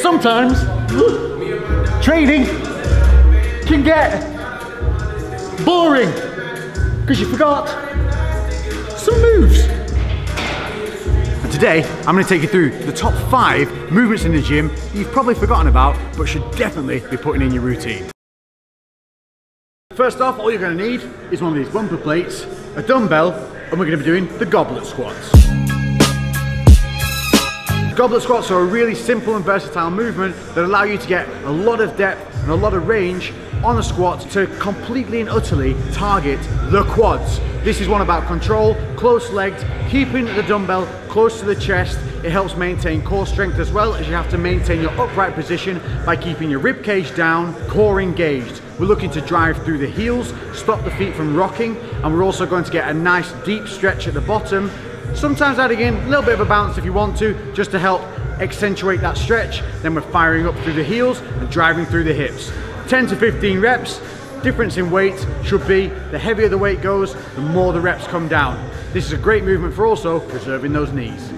sometimes training can get boring because you forgot some moves. And today I'm going to take you through the top 5 movements in the gym you've probably forgotten about but should definitely be putting in your routine. First off, all you're going to need is one of these bumper plates, a dumbbell, and we're going to be doing the goblet squats. Goblet squats are a really simple and versatile movement that allow you to get a lot of depth and a lot of range on a squat to completely and utterly target the quads. This is one about control, close legs, keeping the dumbbell close to the chest. It helps maintain core strength as well as you have to maintain your upright position by keeping your rib cage down, core engaged. We're looking to drive through the heels, stop the feet from rocking, and we're also going to get a nice deep stretch at the bottom. Sometimes adding in a little bit of a bounce if you want to, just to help accentuate that stretch. Then we're firing up through the heels and driving through the hips. 10 to 15 reps. Difference in weight should be the heavier the weight goes, the more the reps come down. This is a great movement for also preserving those knees.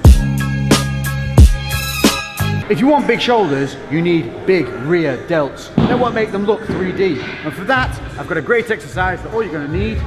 If you want big shoulders, you need big rear delts. That won't make them look 3D. And for that, I've got a great exercise that all you're going to need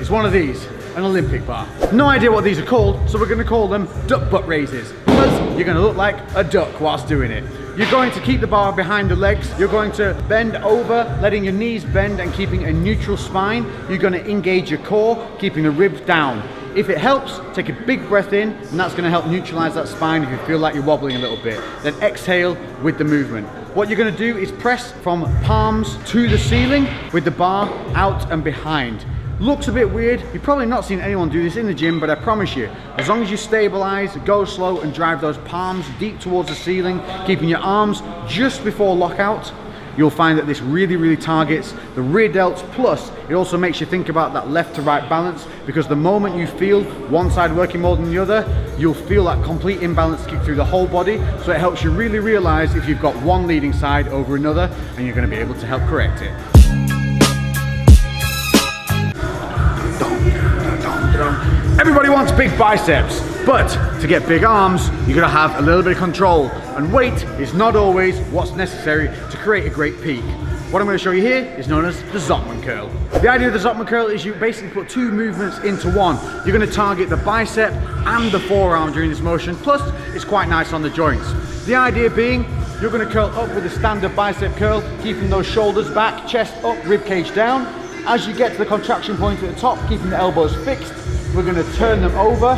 is one of these, an Olympic bar. No idea what these are called, so we're going to call them duck butt raises, because you're going to look like a duck whilst doing it. You're going to keep the bar behind the legs. You're going to bend over, letting your knees bend and keeping a neutral spine. You're going to engage your core, keeping the ribs down. If it helps, take a big breath in, and that's going to help neutralize that spine if you feel like you're wobbling a little bit. Then exhale with the movement. What you're going to do is press from palms to the ceiling with the bar out and behind. Looks a bit weird. You've probably not seen anyone do this in the gym, but I promise you, as long as you stabilize, go slow and drive those palms deep towards the ceiling, keeping your arms just before lockout, you'll find that this really targets the rear delts, plus it also makes you think about that left to right balance, because the moment you feel one side working more than the other, you'll feel that complete imbalance kick through the whole body. So it helps you really realize if you've got one leading side over another, and you're going to be able to help correct it. Everybody wants big biceps, but to get big arms, you're going to have a little bit of control, and weight is not always what's necessary to create a great peak. What I'm going to show you here is known as the Zottman curl. The idea of the Zottman curl is you basically put 2 movements into one. You're going to target the bicep and the forearm during this motion, plus it's quite nice on the joints. The idea being, you're going to curl up with a standard bicep curl, keeping those shoulders back, chest up, rib cage down. As you get to the contraction point at the top, keeping the elbows fixed, we're going to turn them over,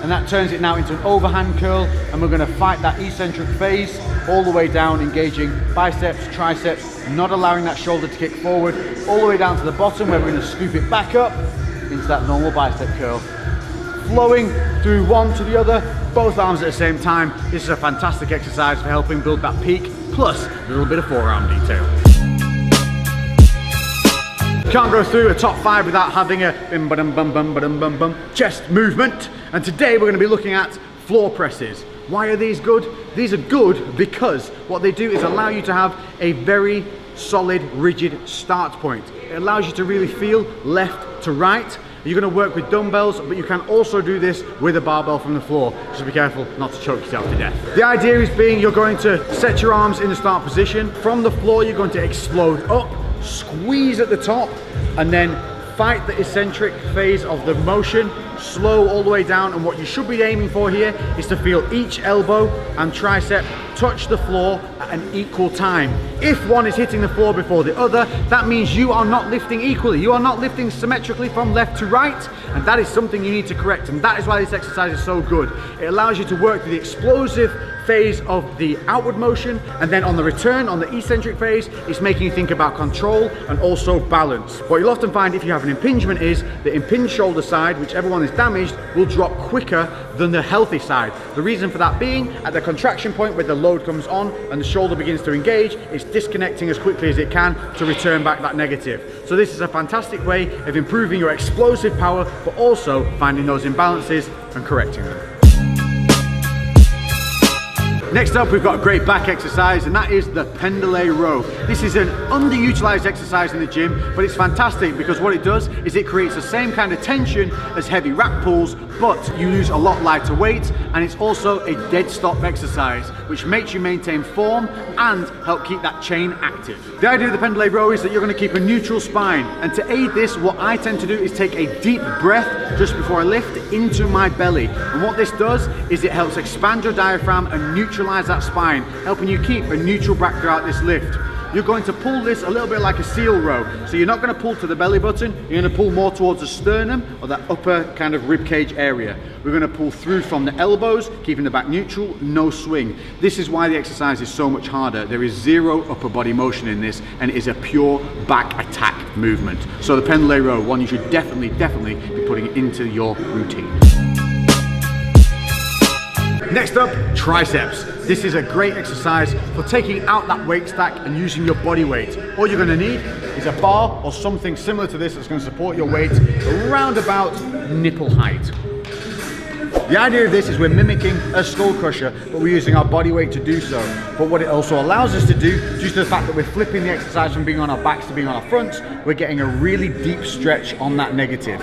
and that turns it now into an overhand curl, and we're going to fight that eccentric phase all the way down, engaging biceps, triceps, not allowing that shoulder to kick forward, all the way down to the bottom where we're going to scoop it back up into that normal bicep curl. Flowing through one to the other, both arms at the same time. This is a fantastic exercise for helping build that peak, plus a little bit of forearm detail. Can't go through a top 5 without having a bim ba dum bum bum ba dum bum bum chest movement. And today we're going to be looking at floor presses. Why are these good? These are good because what they do is allow you to have a very solid, rigid start point. It allows you to really feel left to right. You're going to work with dumbbells, but you can also do this with a barbell from the floor. Just be careful not to choke yourself to death. The idea is being you're going to set your arms in the start position. From the floor, you're going to explode up, squeeze at the top, and then fight the eccentric phase of the motion, slow all the way down. And what you should be aiming for here is to feel each elbow and tricep touch the floor at an equal time. If one is hitting the floor before the other, that means you are not lifting equally. You are not lifting symmetrically from left to right, and that is something you need to correct. And that is why this exercise is so good. It allows you to work through the explosive phase of the outward motion, and then on the return, on the eccentric phase, it's making you think about control and also balance. What you'll often find if you have an impingement is the impinged shoulder side, whichever one is damaged, will drop quicker than the healthy side. The reason for that being, at the contraction point where the load comes on and the shoulder begins to engage, it's disconnecting as quickly as it can to return back that negative. So this is a fantastic way of improving your explosive power, but also finding those imbalances and correcting them. Next up, we've got a great back exercise, and that is the pendlay row. This is an underutilized exercise in the gym, but it's fantastic because what it does is it creates the same kind of tension as heavy rack pulls, but you lose a lot lighter weight, and it's also a dead stop exercise, which makes you maintain form and help keep that chain active. The idea of the pendlay row is that you're going to keep a neutral spine, and to aid this, what I tend to do is take a deep breath just before I lift into my belly. And what this does is it helps expand your diaphragm and neutralize that spine, helping you keep a neutral back throughout this lift. You're going to pull this a little bit like a seal row. So you're not going to pull to the belly button, you're going to pull more towards the sternum or that upper kind of rib cage area. We're going to pull through from the elbows, keeping the back neutral, no swing. This is why the exercise is so much harder. There is zero upper body motion in this, and it is a pure back attack movement. So the pendlay row, one you should definitely be putting into your routine. Next up, triceps. This is a great exercise for taking out that weight stack and using your body weight. All you're going to need is a bar or something similar to this that's going to support your weight around about nipple height. The idea of this is we're mimicking a skull crusher, but we're using our body weight to do so. But what it also allows us to do, due to the fact that we're flipping the exercise from being on our backs to being on our fronts, we're getting a really deep stretch on that negative.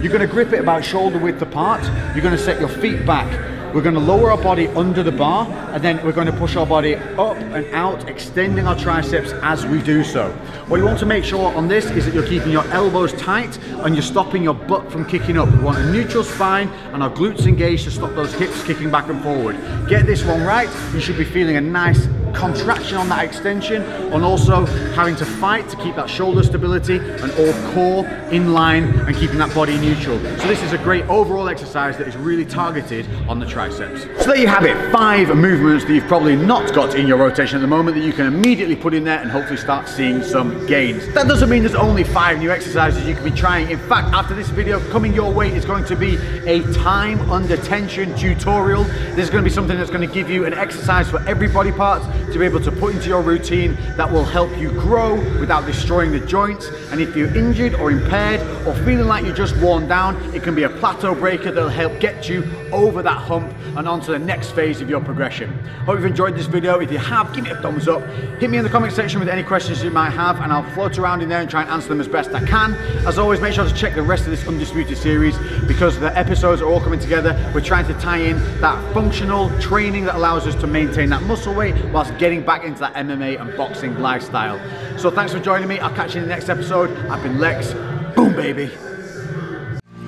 You're going to grip it about shoulder width apart. You're going to set your feet back. We're going to lower our body under the bar, and then we're going to push our body up and out, extending our triceps as we do so. What you want to make sure on this is that you're keeping your elbows tight and you're stopping your butt from kicking up. We want a neutral spine and our glutes engaged to stop those hips kicking back and forward. Get this one right, you should be feeling a nice contraction on that extension, and also having to fight to keep that shoulder stability and all core in line and keeping that body neutral. So this is a great overall exercise that is really targeted on the triceps. So there you have it, 5 movements that you've probably not got in your rotation at the moment that you can immediately put in there and hopefully start seeing some gains. That doesn't mean there's only 5 new exercises you can be trying. In fact, after this video coming your way is going to be a time under tension tutorial. This is going to be something that's going to give you an exercise for every body part to be able to put into your routine that will help you grow without destroying the joints. And if you're injured or impaired or feeling like you're just worn down, it can be a plateau breaker that'll help get you over that hump and onto the next phase of your progression. Hope you've enjoyed this video. If you have, give me a thumbs up. Hit me in the comment section with any questions you might have, and I'll float around in there and try and answer them as best I can. As always, make sure to check the rest of this Undisputed series, because the episodes are all coming together. We're trying to tie in that functional training that allows us to maintain that muscle weight whilst getting back into that MMA and boxing lifestyle. So thanks for joining me. I'll catch you in the next episode. I've been Lex. Boom, baby.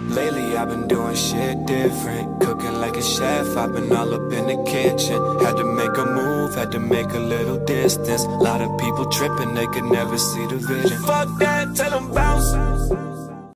Lately I've been doing shit different, cooking like a chef, I've been all up in the kitchen. Had to make a move, had to make a little distance. A lot of people tripping, they could never see the vision. Fuck that, tell them bounce.